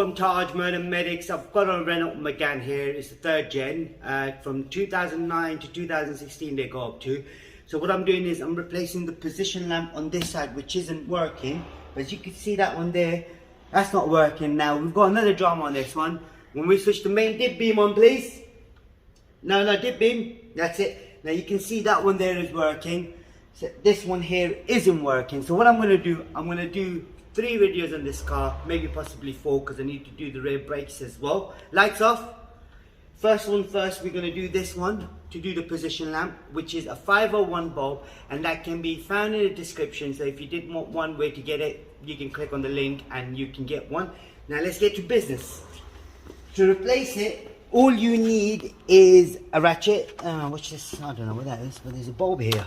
from Tajmotormedics. I've got a Renault Megane here. It's the 3rd gen. From 2009 to 2016 they go up to. So what I'm doing is I'm replacing the position lamp on this side, which isn't working. As you can see, that one there, that's not working. Now we've got another drama on this one. When we switch the main dip beam on, please. No, dip beam. That's it. Now you can see that one there is working. So this one here isn't working. So what I'm going to do, I'm going to do 3 videos on this car, maybe possibly 4, because I need to do the rear brakes as well. Lights off. First, we're going to do this one to do the position lamp, which is a 501 bulb, and that can be found in the description. So if you did want one way to get it, you can click on the link and you can get one. Now let's get to business. To replace it, all you need is a ratchet. What's this? I don't know what that is, but there's a bulb here.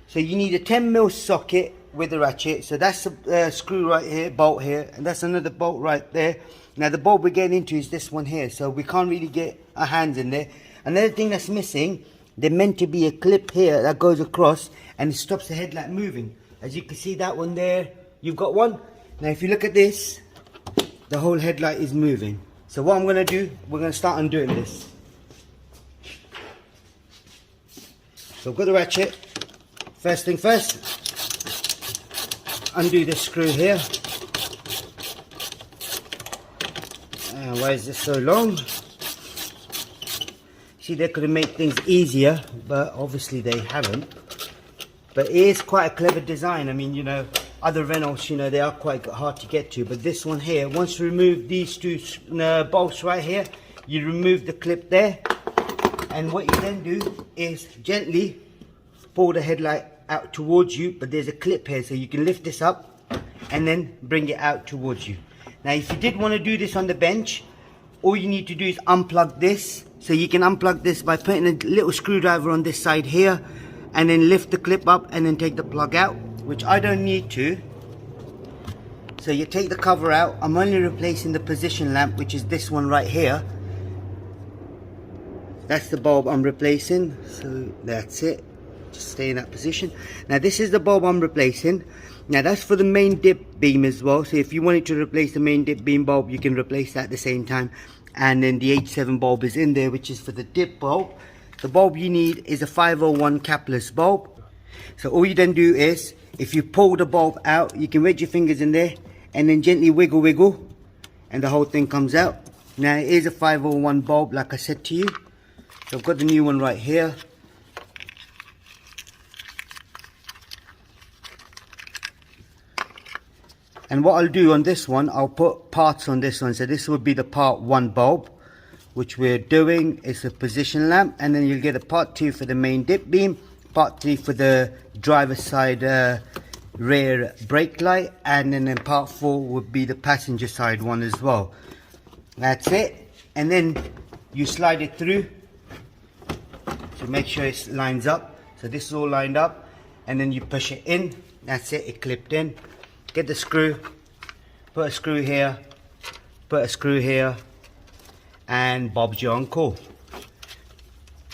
So you need a 10mm socket with a ratchet. So that's a screw right here, bolt here, and that's another bolt right there. Now the bulb we're getting into is this one here, so we can't really get our hands in there. Another thing that's missing, there's meant to be a clip here that goes across and it stops the headlight moving. As you can see, that one there, you've got one. Now if you look at this, the whole headlight is moving. So what I'm going to do, we're going to start undoing this. So I've got the ratchet. First thing first, undo this screw here. Why is this so long? See, they could have made things easier, but obviously they haven't. But it is quite a clever design. I mean, you know, other Renaults, you know, they are quite hard to get to. But this one here, once you remove these 2 bolts right here, you remove the clip there. And what you then do is gently pull the headlight out towards you. But there's a clip here, so you can lift this up and then bring it out towards you. Now, if you did want to do this on the bench, all you need to do is unplug this. So you can unplug this by putting a little screwdriver on this side here and then lift the clip up and then take the plug out, which I don't need to. So you take the cover out. I'm only replacing the position lamp, which is this one right here. That's the bulb I'm replacing. So that's it. Just stay in that position. Now this is the bulb I'm replacing. Now that's for the main dip beam as well. So if you wanted to replace the main dip beam bulb, you can replace that at the same time. And then the H7 bulb is in there, which is for the dip bulb. The bulb you need is a 501 capless bulb. So all you then do is, if you pull the bulb out, you can wedge your fingers in there and then gently wiggle, and the whole thing comes out. Now it is a 501 bulb, like I said to you. So I've got the new one right here. And what I'll do on this one, I'll put parts on this one. So this would be the part 1 bulb, which we're doing is a position lamp. And then you'll get a part 2 for the main dip beam, part 3 for the driver's side rear brake light. And then part 4 would be the passenger side one as well. That's it. And then you slide it through to make sure it lines up. So this is all lined up. And then you push it in. That's it, it clipped in. Get the screw, put a screw here, put a screw here, and Bob's your uncle.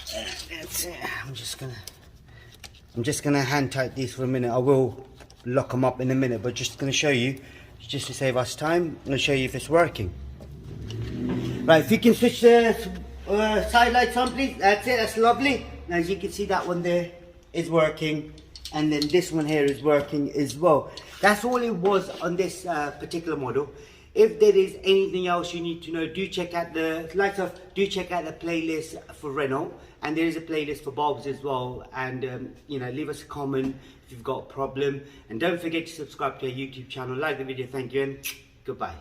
That's it. I'm just gonna hand tight these for a minute. I will lock them up in a minute, but just gonna show you, just to save us time. I'm gonna show you if it's working. Right, if you can switch the side lights on, please. That's it. That's lovely. Now, as you can see, that one there is working. And then this one here is working as well. That's all it was on this particular model. If there is anything else you need to know, do check out the lights off. Do check out the playlist for Renault, and there is a playlist for bulbs as well. And you know, leave us a comment if you've got a problem, and don't forget to subscribe to our YouTube channel. Like the video, thank you, and goodbye.